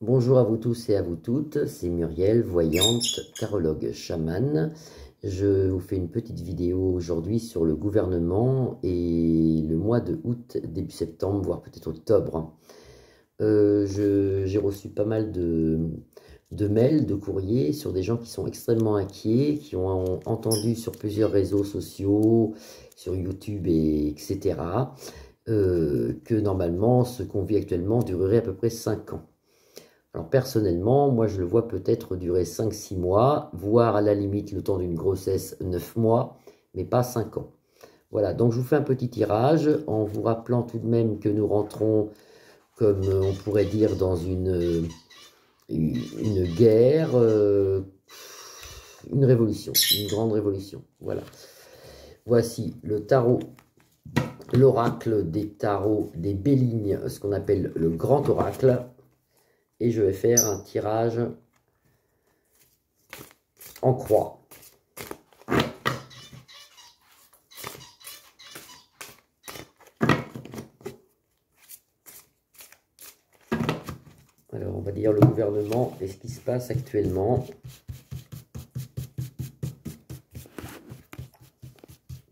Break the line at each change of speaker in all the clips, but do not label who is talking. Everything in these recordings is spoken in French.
Bonjour à vous tous et à vous toutes, c'est Muriel, voyante, tarologue, chamane. Je vous fais une petite vidéo aujourd'hui sur le gouvernement et le mois de août, début septembre, voire peut-être octobre. J'ai reçu pas mal de mails, de courriers sur des gens qui sont extrêmement inquiets, qui ont entendu sur plusieurs réseaux sociaux, sur YouTube, etc., que normalement ce qu'on vit actuellement durerait à peu près 5 ans. Alors personnellement, moi je le vois peut-être durer 5-6 mois, voire à la limite le temps d'une grossesse 9 mois, mais pas 5 ans. Voilà, donc je vous fais un petit tirage en vous rappelant tout de même que nous rentrons, comme on pourrait dire, dans une guerre, une révolution, une grande révolution. Voilà. Voici le tarot, l'oracle des tarots, des Bélignes, ce qu'on appelle le grand oracle. Et je vais faire un tirage en croix. Alors, on va dire le gouvernement et ce qui se passe actuellement.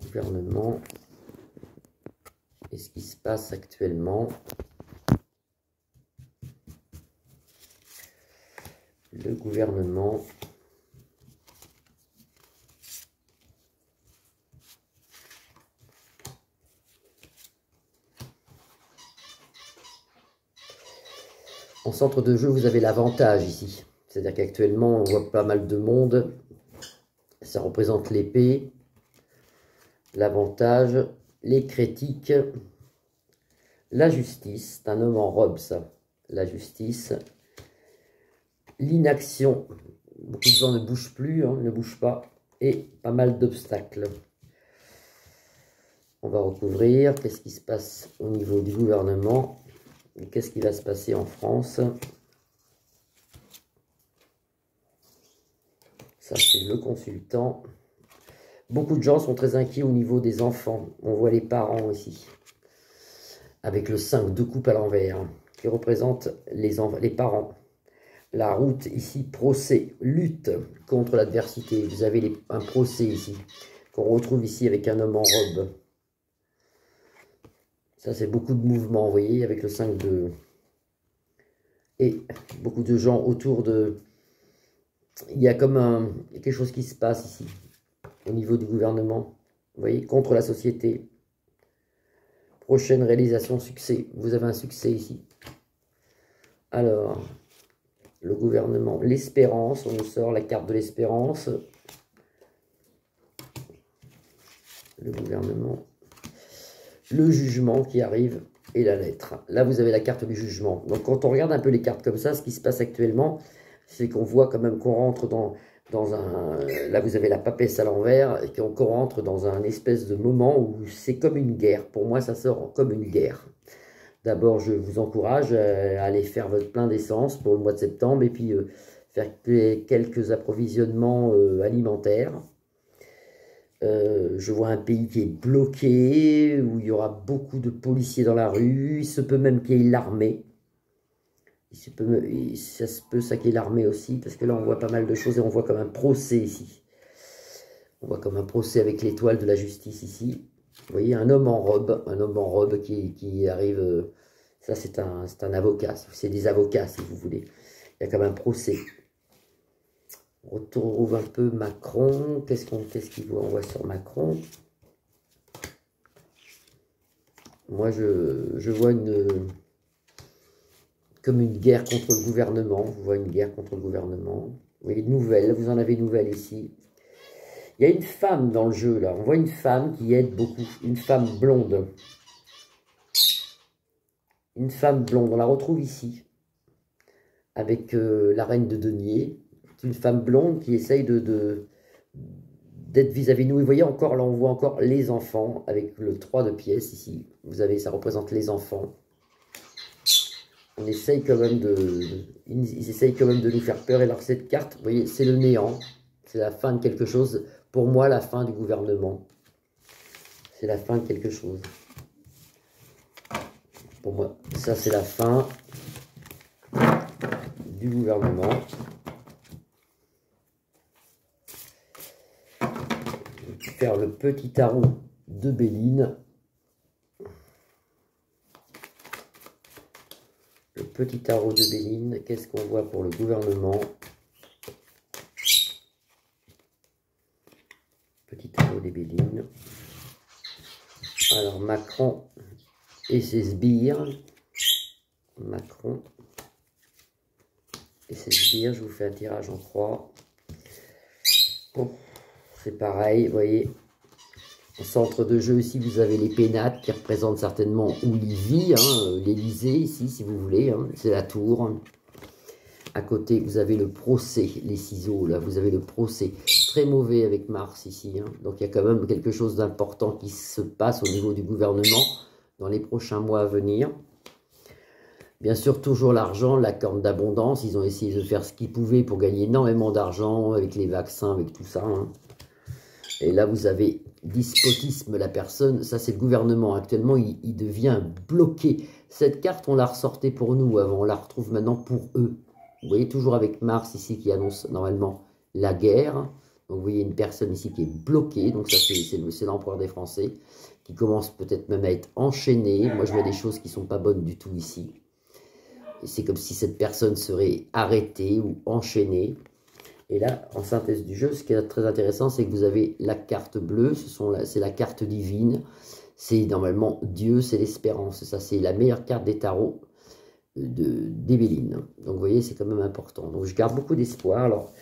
Gouvernement et ce qui se passe actuellement. Le gouvernement. En centre de jeu, vous avez l'avantage ici. C'est-à-dire qu'actuellement, on voit pas mal de monde. Ça représente l'épée. L'avantage, les critiques. La justice, c'est un homme en robe ça. La justice. L'inaction. Beaucoup de gens ne bougent plus, hein, ne bougent pas. Et pas mal d'obstacles. On va recouvrir. Qu'est-ce qui se passe au niveau du gouvernement? Qu'est-ce qui va se passer en France? Ça, c'est le consultant. Beaucoup de gens sont très inquiets au niveau des enfants. On voit les parents ici. Avec le 5 de coupe à l'envers, qui représente les parents. La route ici, procès, lutte contre l'adversité. Vous avez un procès ici, qu'on retrouve ici avec un homme en robe. Ça, c'est beaucoup de mouvements, vous voyez, avec le 5 de... Et beaucoup de gens autour de... Il y a comme quelque chose qui se passe ici, au niveau du gouvernement. Vous voyez, contre la société. Prochaine réalisation, succès. Vous avez un succès ici. Alors, le gouvernement, l'espérance. On nous sort la carte de l'espérance. Le gouvernement. Le jugement qui arrive et la lettre. Là, vous avez la carte du jugement. Donc, quand on regarde un peu les cartes comme ça, ce qui se passe actuellement, c'est qu'on voit quand même qu'on rentre dans un... Là, vous avez la papesse à l'envers et qu'on rentre dans un espèce de moment où c'est comme une guerre. Pour moi, ça sort comme une guerre. D'abord, je vous encourage à aller faire votre plein d'essence pour le mois de septembre et puis faire quelques approvisionnements alimentaires. Je vois un pays qui est bloqué, où il y aura beaucoup de policiers dans la rue. Il se peut même qu'il y ait l'armée. Ça se peut ça qu'il y ait l'armée aussi, parce que là on voit pas mal de choses et on voit comme un procès ici. On voit comme un procès avec l'étoile de la justice ici. Vous voyez, un homme en robe qui arrive. Ça c'est un avocat, c'est des avocats si vous voulez. Il y a comme un procès. On retrouve un peu Macron. Qu'est-ce qu'il voit? On voit sur Macron. Moi, je vois comme une guerre contre le gouvernement. Je vois une guerre contre le gouvernement. Vous voyez, nouvelles. Vous en avez une nouvelle ici. Il y a une femme dans le jeu, là. On voit une femme qui aide beaucoup. Une femme blonde. Une femme blonde. On la retrouve ici. Avec la reine de denier. C'est une femme blonde qui essaye d'être vis-à-vis de nous. Et vous voyez encore, là, on voit encore les enfants avec le 3 de pièces ici. Vous avez, ça représente les enfants. On essaye quand même ils essayent quand même de nous faire peur. Et alors, cette carte, vous voyez, c'est le néant. C'est la fin de quelque chose. Pour moi, la fin du gouvernement. C'est la fin de quelque chose. Pour moi, ça, c'est la fin. du gouvernement. Faire le petit tarot de Béline. Le petit tarot de Béline, qu'est-ce qu'on voit pour le gouvernement? Petit tarot des Bélines. Alors, Macron et ses sbires. Macron et ses sbires, je vous fais un tirage en 3. Bon, c'est pareil, vous voyez. Au centre de jeu ici, vous avez les pénates qui représentent certainement où il vit, hein, l'Élysée ici, si vous voulez, hein, c'est la tour. À côté, vous avez le procès, les ciseaux, là, vous avez le procès. Très mauvais avec Mars ici, hein. Donc il y a quand même quelque chose d'important qui se passe au niveau du gouvernement dans les prochains mois à venir. Bien sûr, toujours l'argent, la corne d'abondance. Ils ont essayé de faire ce qu'ils pouvaient pour gagner énormément d'argent avec les vaccins, avec tout ça, hein. Et là, vous avez despotisme, la personne. Ça, c'est le gouvernement. Actuellement, il devient bloqué. Cette carte, on la ressortait pour nous avant. On la retrouve maintenant pour eux. Vous voyez, toujours avec Mars ici qui annonce normalement la guerre. Donc, vous voyez une personne ici qui est bloquée. Donc, ça, c'est l'empereur des Français qui commence peut-être même à être enchaîné. Moi, je vois des choses qui ne sont pas bonnes du tout ici. C'est comme si cette personne serait arrêtée ou enchaînée. Et là, en synthèse du jeu, ce qui est très intéressant, c'est que vous avez la carte bleue, c'est la carte divine. C'est normalement Dieu, c'est l'espérance. Ça, c'est la meilleure carte des tarots des Bélines. Donc, vous voyez, c'est quand même important. Donc, je garde beaucoup d'espoir. Alors,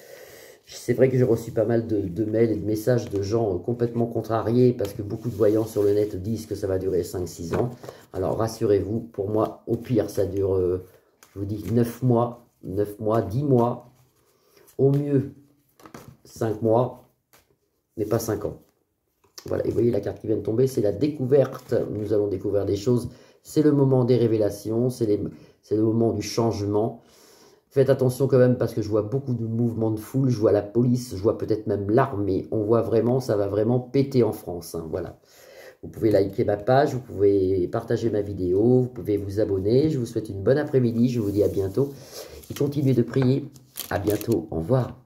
c'est vrai que j'ai reçu pas mal de mails et de messages de gens complètement contrariés parce que beaucoup de voyants sur le net disent que ça va durer 5-6 ans. Alors, rassurez-vous, pour moi, au pire, ça dure, je vous dis, 9 mois, 10 mois. Au mieux, 5 mois, mais pas 5 ans. Voilà, et vous voyez la carte qui vient de tomber, c'est la découverte. Nous allons découvrir des choses. C'est le moment des révélations, c'est le moment du changement. Faites attention quand même parce que je vois beaucoup de mouvements de foule, je vois la police, je vois peut-être même l'armée. On voit vraiment, ça va vraiment péter en France, hein, voilà. Vous pouvez liker ma page, vous pouvez partager ma vidéo, vous pouvez vous abonner. Je vous souhaite une bonne après-midi, je vous dis à bientôt. Et continuez de prier. À bientôt, au revoir.